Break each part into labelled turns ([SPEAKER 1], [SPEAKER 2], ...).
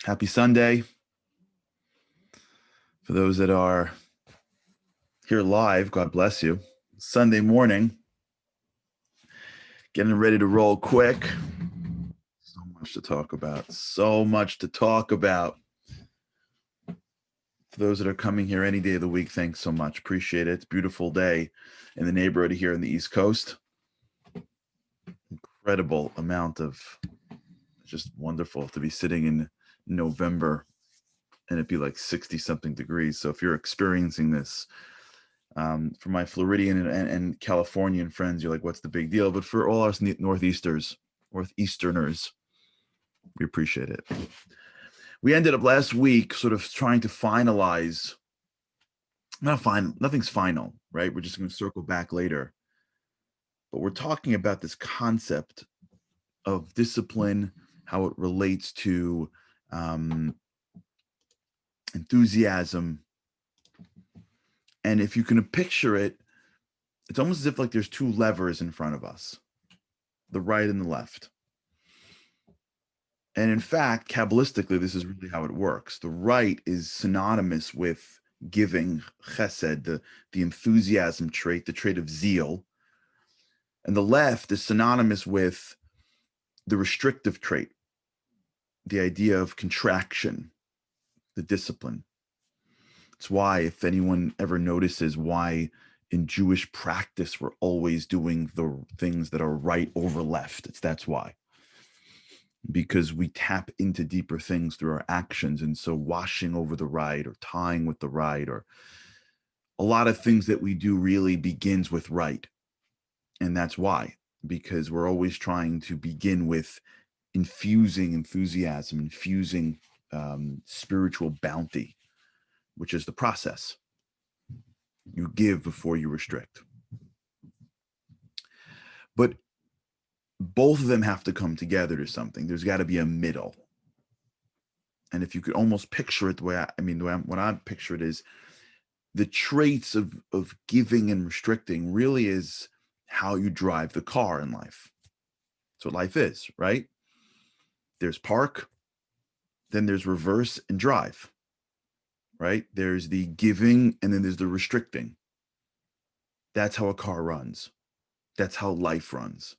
[SPEAKER 1] Happy Sunday. For those that are here live, God bless you. Sunday morning, getting ready to roll quick. So much to talk about. So much to talk about. For those that are coming here any day of the week, thanks so much. Appreciate it. It's a beautiful day in the neighborhood here in the East Coast. Incredible amount of just wonderful to be sitting in November and it'd be like 60 something degrees. So if you're experiencing this, for my Floridian and Californian friends, you're like, what's the big deal? But for all us Northeasterners, we appreciate it. We ended up last week sort of trying to finalize, nothing's final, right? We're just going to circle back later. But we're talking about this concept of discipline, how it relates to enthusiasm. And if you can picture it, it's almost as if like there's two levers in front of us, the right and the left. And in fact, Kabbalistically, this is really how it works. The right is synonymous with giving, chesed, the enthusiasm trait, the trait of zeal. And the left is synonymous with the restrictive trait, the idea of contraction, the discipline. It's why, if anyone ever notices why in Jewish practice we're always doing the things that are right over left, that's why. Because we tap into deeper things through our actions. And so washing over the right or tying with the right, or a lot of things that we do really begins with right. And that's why, because we're always trying to begin with infusing enthusiasm, infusing spiritual bounty, which is the process. You give before you restrict. But both of them have to come together to something. There's got to be a middle. And if you could almost picture it what I picture it is the traits of giving and restricting really is how you drive the car in life. That's what life is, right? There's park, then there's reverse and drive, right? There's the giving and then there's the restricting. That's how a car runs. That's how life runs.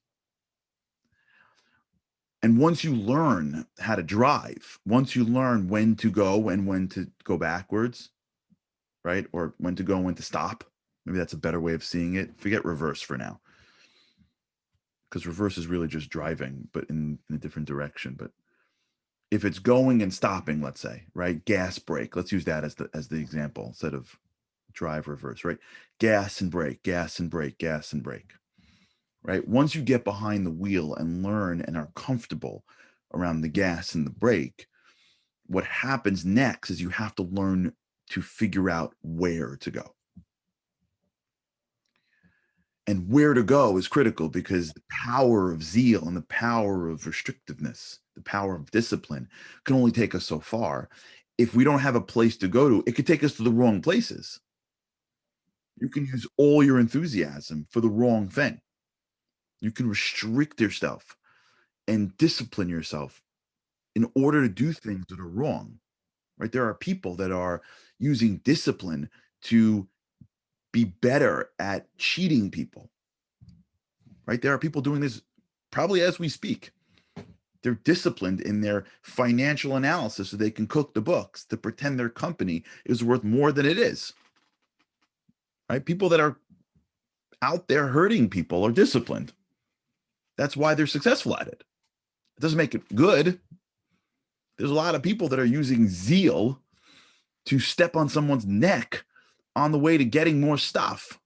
[SPEAKER 1] And once you learn how to drive, once you learn when to go and when to go backwards, right? Or when to go and when to stop. Maybe that's a better way of seeing it. Forget reverse for now. Because reverse is really just driving, but in a different direction. But if it's going and stopping, let's say, right? Gas, brake. Let's use that as the example instead of drive, reverse, right? Gas and brake, gas and brake, gas and brake. Right? Once you get behind the wheel and learn and are comfortable around the gas and the brake, what happens next is you have to learn to figure out where to go. And where to go is critical because the power of zeal and the power of restrictiveness, the power of discipline can only take us so far. If we don't have a place to go to, it could take us to the wrong places. You can use all your enthusiasm for the wrong thing. You can restrict yourself and discipline yourself in order to do things that are wrong, right? There are people that are using discipline to be better at cheating people, right? There are people doing this probably as we speak. They're disciplined in their financial analysis so they can cook the books to pretend their company is worth more than it is, right? People that are out there hurting people are disciplined. That's why they're successful at it. It doesn't make it good. There's a lot of people that are using zeal to step on someone's neck on the way to getting more stuff.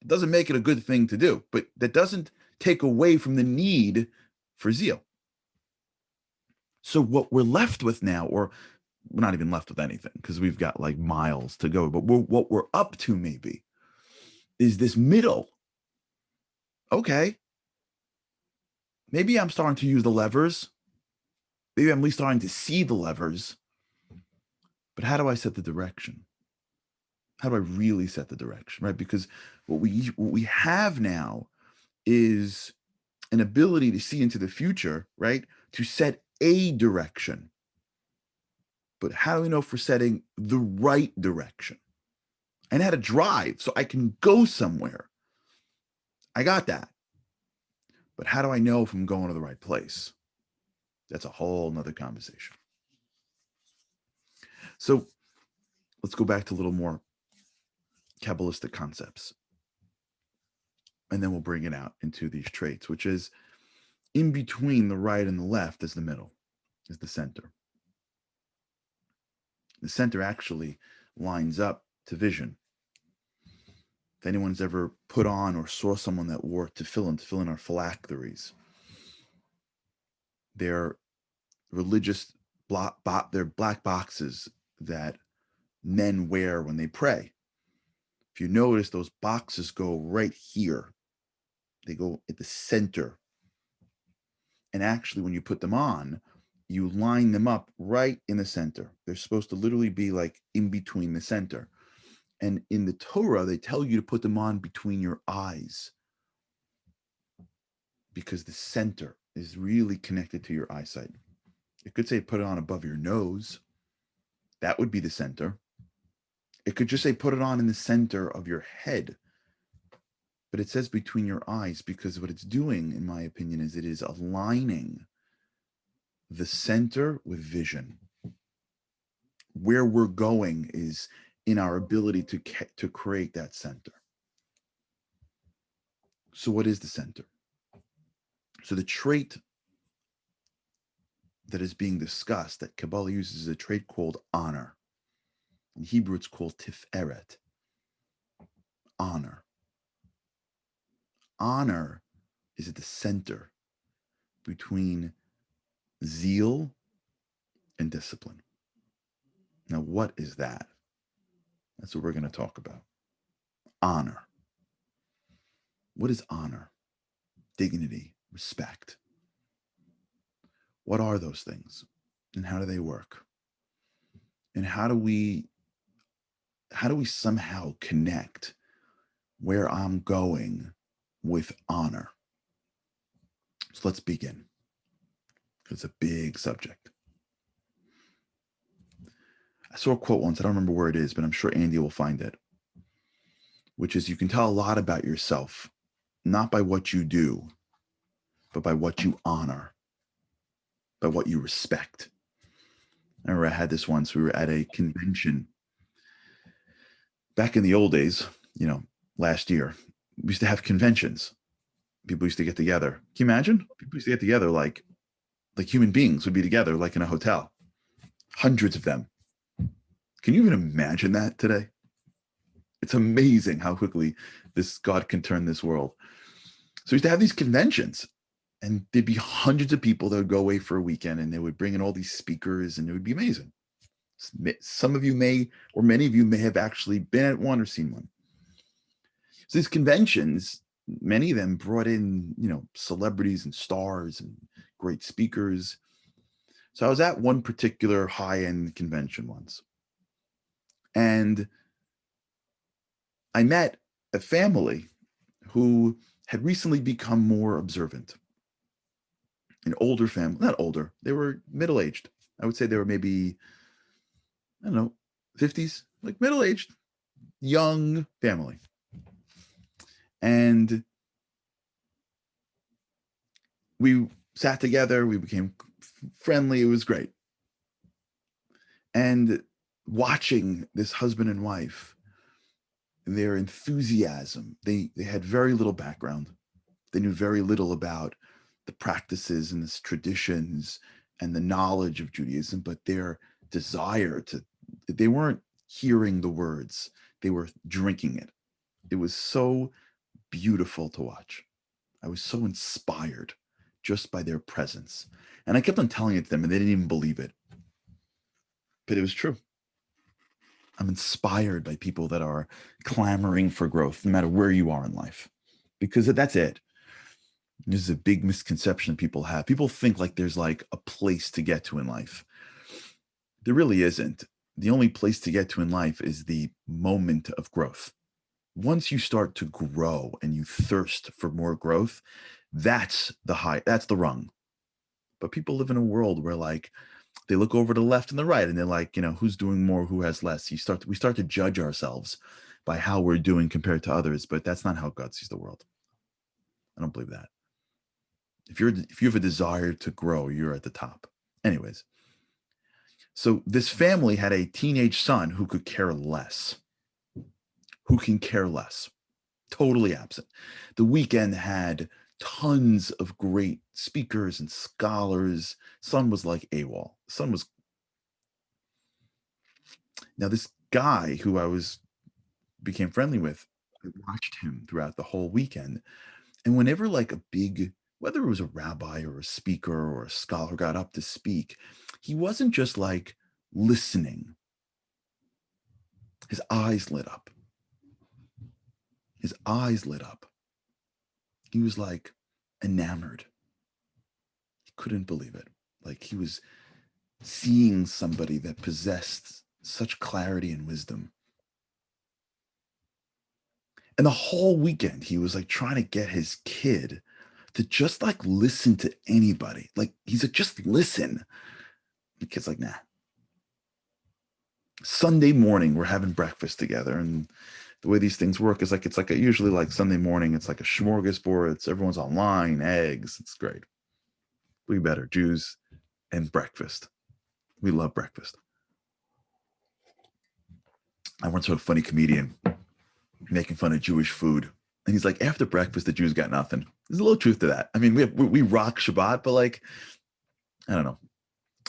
[SPEAKER 1] It doesn't make it a good thing to do, but that doesn't take away from the need for zeal. So what we're left with now, or we're not even left with anything because we've got like miles to go, but what we're up to maybe is this middle. Okay, maybe I'm starting to use the levers. Maybe I'm at least starting to see the levers. But how do I set the direction? How do I really set the direction, right? Because what we have now is an ability to see into the future, right? To set a direction. But how do we know if we're setting the right direction? And how to drive so I can go somewhere. I got that. But how do I know if I'm going to the right place? That's a whole nother conversation. So let's go back to a little more Kabbalistic concepts. And then we'll bring it out into these traits, which is in between the right and the left is the middle, is the center. The center actually lines up to vision. If anyone's ever put on or saw someone that wore tefillin are phylacteries. They're religious, they're black boxes that men wear when they pray. If you notice, those boxes go right here. They go at the center. And actually, when you put them on, you line them up right in the center. They're supposed to literally be like in between the center. And in the Torah, they tell you to put them on between your eyes because the center is really connected to your eyesight. It could say put it on above your nose. That would be the center. It could just say put it on in the center of your head. But it says between your eyes because what it's doing, in my opinion, is it is aligning the center with vision. Where we're going is in our ability to create that center. So what is the center? So the trait that is being discussed that Kabbalah uses is a trait called honor. In Hebrew, it's called tiferet. Honor. Honor is at the center between zeal and discipline. Now, what is that? That's what we're going to talk about. Honor. What is honor? Dignity, respect. What are those things? And how do they work? And how do we somehow connect where I'm going with honor? So let's begin. It's a big subject. I saw a quote once, I don't remember where it is, but I'm sure Andy will find it, which is you can tell a lot about yourself, not by what you do, but by what you honor, by what you respect. I remember I had this once. We were at a convention back in the old days, last year. We used to have conventions. People used to get together. Can you imagine? People used to get together like human beings would be together, like in a hotel. Hundreds of them. Can you even imagine that today? It's amazing how quickly this God can turn this world. So we used to have these conventions, and there'd be hundreds of people that would go away for a weekend, and they would bring in all these speakers, and it would be amazing. Some of you may, or many of you may have actually been at one or seen one. So these conventions, many of them brought in, celebrities and stars and great speakers. So I was at one particular high-end convention once, and I met a family who had recently become more observant. An older family, not older, they were middle-aged. I would say they were maybe, 50s, like middle-aged, young family. And we sat together, we became friendly, it was great. And watching this husband and wife, their enthusiasm, they had very little background. They knew very little about the practices and the traditions and the knowledge of Judaism, but their desire they weren't hearing the words, they were drinking it. It was so beautiful to watch. I was so inspired just by their presence. And I kept on telling it to them, and they didn't even believe it. But it was true. I'm inspired by people that are clamoring for growth, no matter where you are in life, because that's it. This is a big misconception people have. People think like there's like a place to get to in life. There really isn't. The only place to get to in life is the moment of growth. Once you start to grow and you thirst for more growth, that's the rung. But people live in a world where like they look over to the left and the right and they're like, who's doing more, who has less. We start to judge ourselves by how we're doing compared to others, but that's not how God sees the world. I don't believe that. If you have a desire to grow, you're at the top. Anyways, so this family had a teenage son who could care less. Who can care less? Totally absent. The weekend had tons of great speakers and scholars. Son was like AWOL. Son was Now this guy who I was became friendly with, I watched him throughout the whole weekend. And whenever like a big, whether it was a rabbi or a speaker or a scholar got up to speak, he wasn't just like listening. His eyes lit up. His eyes lit up. He was like enamored. He couldn't believe it. Like he was seeing somebody that possessed such clarity and wisdom. And the whole weekend, he was like trying to get his kid to just like listen to anybody. Like he's like, just listen. The kid's like, nah. Sunday morning, we're having breakfast together. And the way these things work is like, usually like Sunday morning, it's like a smorgasbord. Everyone's online, eggs. It's great. We better, Jews and breakfast. We love breakfast. I once saw a funny comedian making fun of Jewish food. And he's like, after breakfast, the Jews got nothing. There's a little truth to that. I mean, we rock Shabbat, but like, I don't know.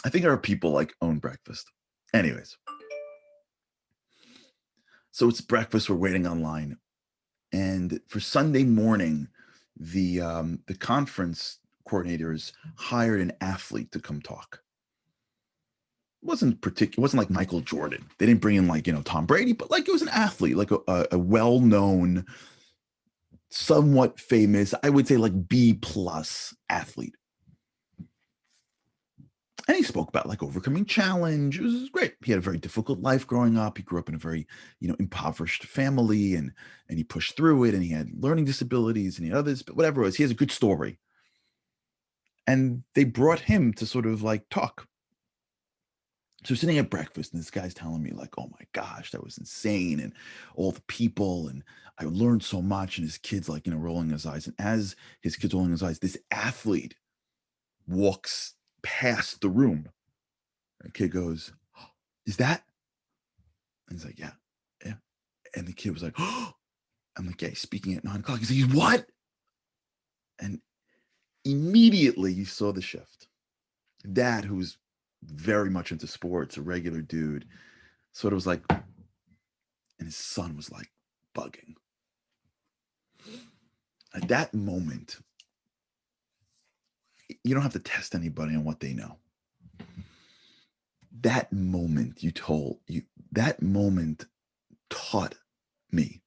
[SPEAKER 1] I think our people like own breakfast. Anyways, so it's breakfast. We're waiting online, and for Sunday morning, the conference coordinators hired an athlete to come talk. It wasn't like Michael Jordan. They didn't bring in like Tom Brady, but like it was an athlete, like a well-known, somewhat famous, I would say like B plus athlete. And he spoke about like overcoming challenge. It was great. He had a very difficult life growing up. He grew up in a very, impoverished family, and he pushed through it, and he had learning disabilities and he had others, but whatever it was, he has a good story. And they brought him to sort of like talk. So sitting at breakfast, and this guy's telling me like, "Oh my gosh, that was insane!" And all the people, and I learned so much. And his kid's like, rolling his eyes. And as his kid's rolling his eyes, this athlete walks past the room. The kid goes, "Oh, is that?" And he's like, "Yeah, yeah." And the kid was like, "Oh," I'm like, "Yeah, he's speaking at 9 o'clock." He's like, "What?" And immediately you saw the shift. Dad, who was very much into sports, a regular dude, sort of was like, and his son was like bugging. At that moment, you don't have to test anybody on what they know. That moment that moment taught me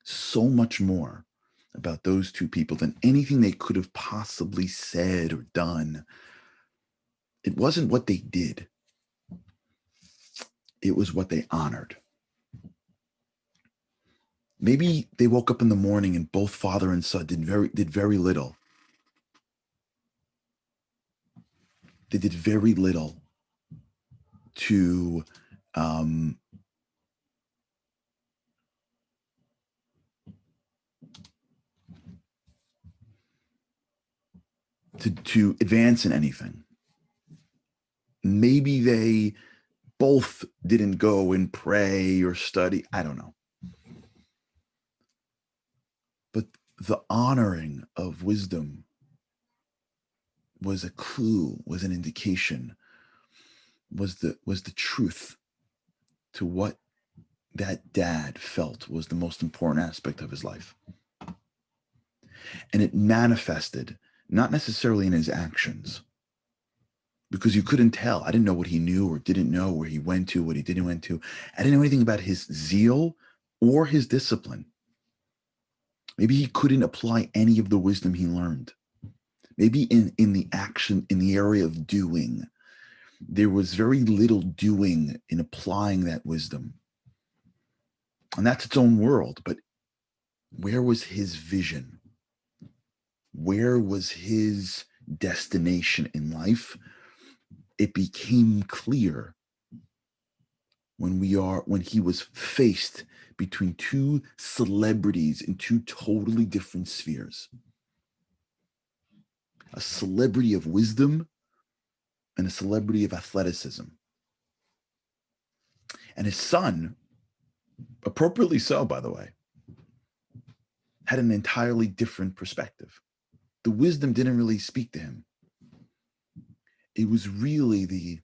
[SPEAKER 1] so much more about those two people than anything they could have possibly said or done. It wasn't what they did, it was what they honored. Maybe they woke up in the morning and both father and son did very little. They did very little to um, to advance in anything. Maybe they both didn't go and pray or study. I don't know. But the honoring of wisdom was a clue, was an indication, was the truth to what that dad felt was the most important aspect of his life. And it manifested not necessarily in his actions, because you couldn't tell. I didn't know what he knew or didn't know, where he went to, what he didn't went to. I didn't know anything about his zeal or his discipline. Maybe he couldn't apply any of the wisdom he learned. Maybe in the action, in the area of doing, there was very little doing in applying that wisdom. And that's its own world. But where was his vision? Where was his destination in life, it became clear when he was faced between two celebrities in two totally different spheres. A celebrity of wisdom and a celebrity of athleticism. And his son, appropriately so, by the way, had an entirely different perspective. The wisdom didn't really speak to him. It was really the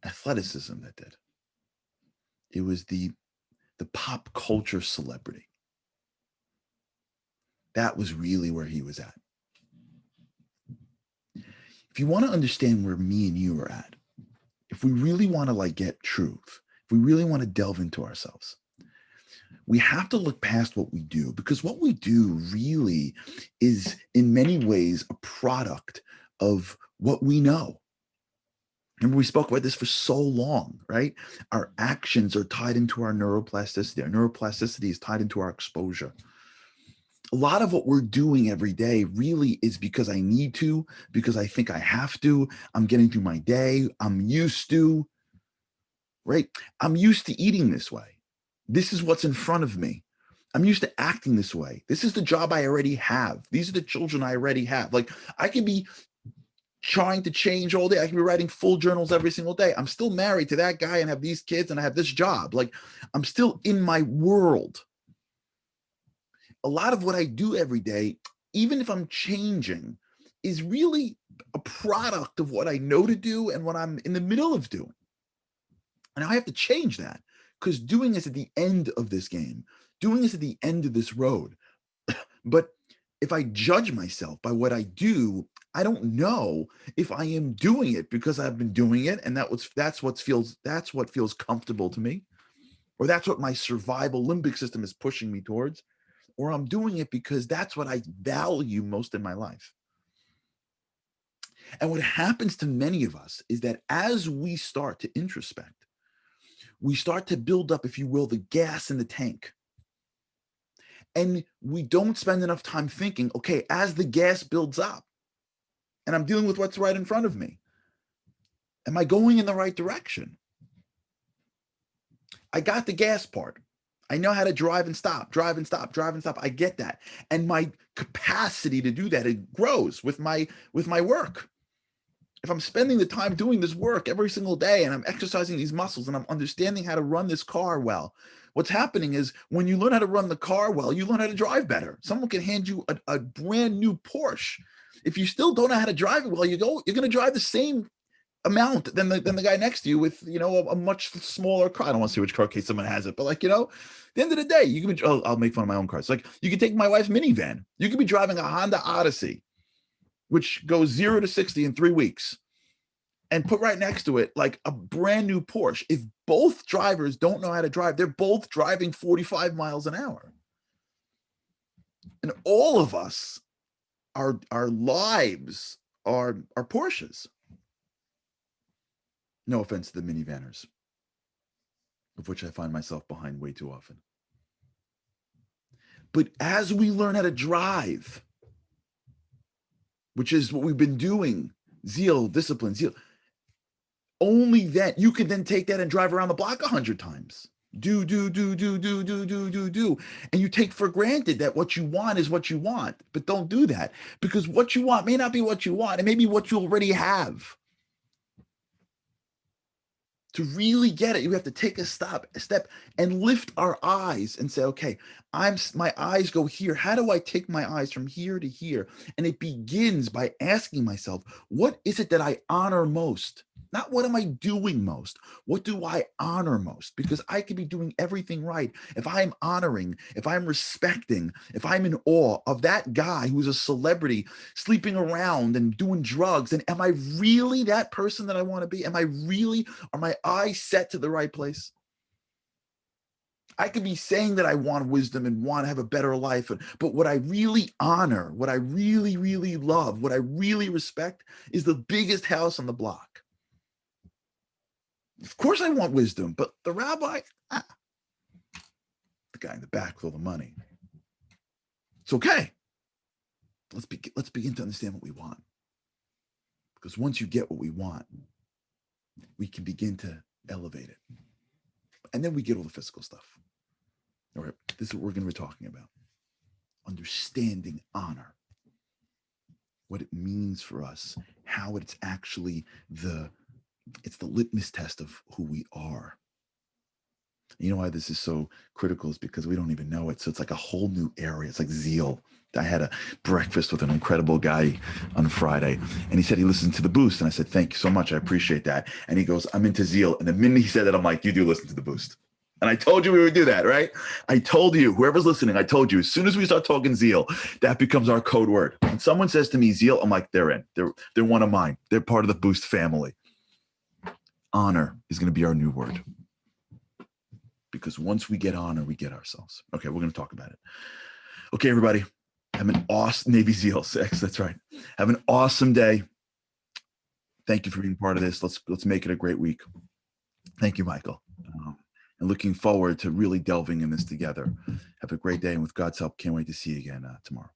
[SPEAKER 1] athleticism that did. It was the pop culture celebrity. That was really where he was at. If you want to understand where me and you are at, if we really want to like get truth, if we really want to delve into ourselves, we have to look past what we do, because what we do really is in many ways a product of what we know. Remember, we spoke about this for so long, right? Our actions are tied into our neuroplasticity. Our neuroplasticity is tied into our exposure. A lot of what we're doing every day really is because I need to, because I think I have to. I'm getting through my day. I'm used to, right? I'm used to eating this way. This is what's in front of me. I'm used to acting this way. This is the job I already have. These are the children I already have. Like, I can be trying to change all day. I can be writing full journals every single day. I'm still married to that guy and have these kids and I have this job. Like, I'm still in my world. A lot of what I do every day, even if I'm changing, is really a product of what I know to do and what I'm in the middle of doing. And I have to change that, because doing is at the end of this game. Doing is at the end of this road. But if I judge myself by what I do, I don't know if I am doing it because I've been doing it and that's what feels comfortable to me, or that's what my survival limbic system is pushing me towards, or I'm doing it because that's what I value most in my life. And what happens to many of us is that as we start to introspect, we start to build up, if you will, the gas in the tank. And we don't spend enough time thinking, okay, as the gas builds up and I'm dealing with what's right in front of me, am I going in the right direction? I got the gas part. I know how to drive and stop, drive and stop, drive and stop. I get that. And my capacity to do that, it grows with my work. If I'm spending the time doing this work every single day and I'm exercising these muscles and I'm understanding how to run this car well, what's happening is when you learn how to run the car well, you learn how to drive better. Someone can hand you a brand new Porsche. If you still don't know how to drive it well, you're going to drive the same amount than the guy next to you with, a much smaller car. I don't want to see which car case someone has it, but like, at the end of the day, you can be, I'll make fun of my own cars. Like, you can take my wife's minivan. You could be driving a Honda Odyssey, which goes 0 to 60 in 3 weeks, and put right next to it like a brand new Porsche. If both drivers don't know how to drive, they're both driving 45 miles an hour. And all of us, our lives are Porsches. No offense to the minivanners, of which I find myself behind way too often. But as we learn how to drive, which is what we've been doing, zeal, discipline, zeal, only then you can then take that and drive around the block 100 times. Do. And you take for granted that what you want is what you want, but don't do that, because what you want may not be what you want. It may be what you already have. To really get it, you have to take a step and lift our eyes and say, okay, my eyes go here. How do I take my eyes from here to here? And it begins by asking myself, what is it that I honor most? Not what am I doing most? What do I honor most? Because I could be doing everything right. If I'm honoring, if I'm respecting, if I'm in awe of that guy who's a celebrity sleeping around and doing drugs, and am I really that person that I want to be? Are my eyes set to the right place? I could be saying that I want wisdom and want to have a better life, but what I really honor, what I really, really love, what I really respect is the biggest house on the block. Of course I want wisdom, but the rabbi, the guy in the back with all the money. It's okay. Let's begin to understand what we want. Because once you get what we want, we can begin to elevate it. And then we get all the physical stuff. All right, this is what we're going to be talking about. Understanding honor, what it means for us, how it's actually the litmus test of who we are. You know why this is so critical is because we don't even know it. So it's like a whole new area. It's like zeal. I had a breakfast with an incredible guy on Friday, and he said he listened to the Boost. And I said, thank you so much. I appreciate that. And he goes, I'm into zeal. And the minute he said that, I'm like, you do listen to the Boost. And I told you we would do that, right? I told you, whoever's listening, I told you, as soon as we start talking zeal, that becomes our code word. When someone says to me zeal, I'm like, they're in. They're one of mine. They're part of the Boost family. Honor is going to be our new word. Because once we get honor, we get ourselves. Okay, we're going to talk about it. Okay, everybody, have an awesome Navy SEAL 6. That's right. Have an awesome day. Thank you for being part of this. Let's make it a great week. Thank you, Michael. And looking forward to really delving in this together. Have a great day. And with God's help, can't wait to see you again tomorrow.